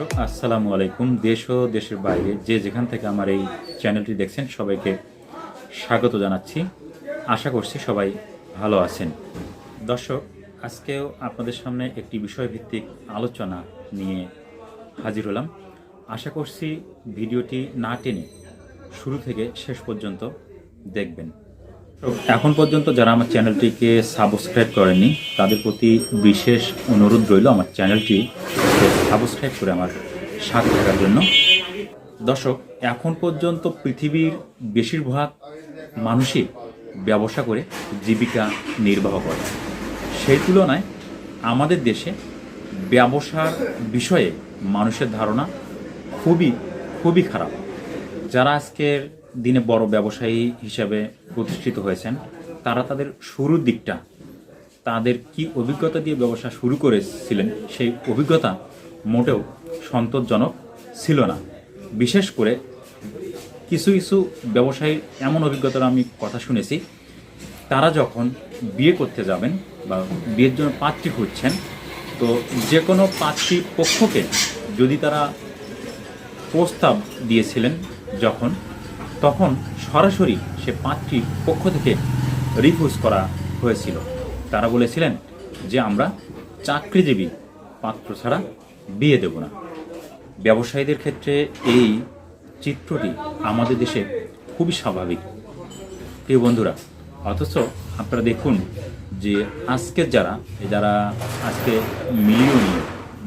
দর্শক আসসালামু আলাইকুম। দেশ ও দেশের বাইরে যে যেখান থেকে আমার এই চ্যানেলটি দেখছেন সবাইকে স্বাগত জানাচ্ছি। আশা করছি সবাই ভালো আছেন। দর্শক, আজকেও আপনাদের সামনে একটি বিষয়ভিত্তিক আলোচনা নিয়ে হাজির হলাম। আশা করছি ভিডিওটি না টেনে শুরু থেকে শেষ পর্যন্ত দেখবেন। এখন পর্যন্ত যারা আমার চ্যানেলটিকে সাবস্ক্রাইব করেননি তাদের প্রতি বিশেষ অনুরোধ রইল আমার চ্যানেলটি সাবস্ক্রাইব করে আমার সাথে থাকার জন্য। দর্শক, এখন পর্যন্ত পৃথিবীর বেশিরভাগ মানুষই ব্যবসা করে জীবিকা নির্বাহ করে। সেই তুলনায় আমাদের দেশে ব্যবসার বিষয়ে মানুষের ধারণা খুবই খারাপ। যারা আজকের দিনে বড় ব্যবসায়ী হিসাবে প্রতিষ্ঠিত হয়েছেন তারা তাদের শুরুর দিকটা তাদের কি অভিজ্ঞতা দিয়ে ব্যবসা শুরু করেছিলেন সেই অভিজ্ঞতা মোটেও সন্তোষজনক ছিল না। বিশেষ করে কিছু কিছু ব্যবসায়ীর এমন অভিজ্ঞতার আমি কথা শুনেছি, তারা যখন বিয়ে করতে যাবেন বা বিয়ের জন্য পাত্রী খুঁজছেন, তো যে কোনো পাত্রী পক্ষকে যদি তারা প্রস্তাব দিয়েছিলেন তখন সরাসরি সে পাত্রী পক্ষ থেকে রিফিউজ করা হয়েছিল। তারা বলেছিলেন যে আমরা চাকরিজীবী পাত্র ছাড়া বিয়ে দেব না। ব্যবসায়ীদের ক্ষেত্রে এই চিত্রটি আমাদের দেশে খুবই স্বাভাবিক, প্রিয় বন্ধুরা। অথচ আপনারা দেখুন যে আজকের যারা আজকে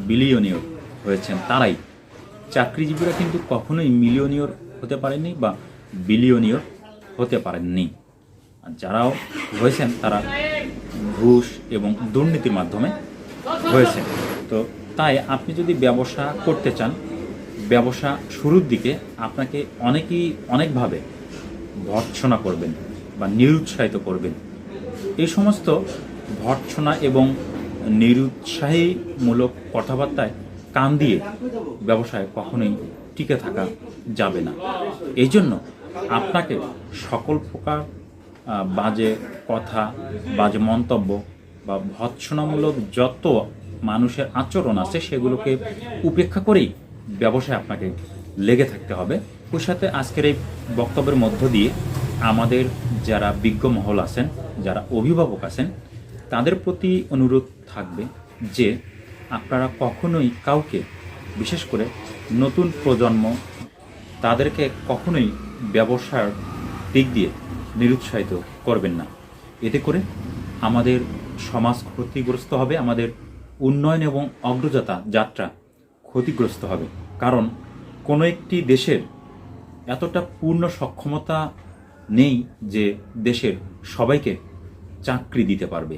বিলিয়নিয়র হয়েছেন তারাই, চাকরিজীবীরা কিন্তু কখনোই মিলিয়নিয়র হতে পারেননি বা বিলিয়নিয়র হতে পারেননি। আর যারাও হয়েছেন তারা ঘুষ এবং দুর্নীতির মাধ্যমে হয়েছেন। তো তাই আপনি যদি ব্যবসা করতে চান, ব্যবসা শুরুর দিকে আপনাকে অনেকভাবে ভর্ৎসনা করবেন বা নিরুৎসাহিত করবেন। এই সমস্ত ভর্ৎসনা এবং নিরুৎসাহীমূলক কথাবার্তায় কান দিয়ে ব্যবসায় কখনোই টিকে থাকা যাবে না। এই জন্য আপনাকে সকল প্রকার বাজে কথা, বাজে মন্তব্য বা ভৎসনামূলক যত মানুষের আচরণ আছে সেগুলোকে উপেক্ষা করেই ব্যবসায় আপনাকে লেগে থাকতে হবে। ওর সাথে আজকের এই বক্তব্যের মধ্য দিয়ে আমাদের যারা বিজ্ঞ মহল আছেন, যারা অভিভাবক আছেন, তাদের প্রতি অনুরোধ থাকবে যে আপনারা কখনোই কাউকে, বিশেষ করে নতুন প্রজন্ম, তাদেরকে কখনোই ব্যবসার দিক দিয়ে নিরুৎসাহিত করবেন না। এতে করে আমাদের সমাজ ক্ষতিগ্রস্ত হবে, আমাদের উন্নয়ন এবং অগ্রযাত্রা ক্ষতিগ্রস্ত হবে। কারণ কোনো একটি দেশের এতটা পূর্ণ সক্ষমতা নেই যে দেশের সবাইকে চাকরি দিতে পারবে।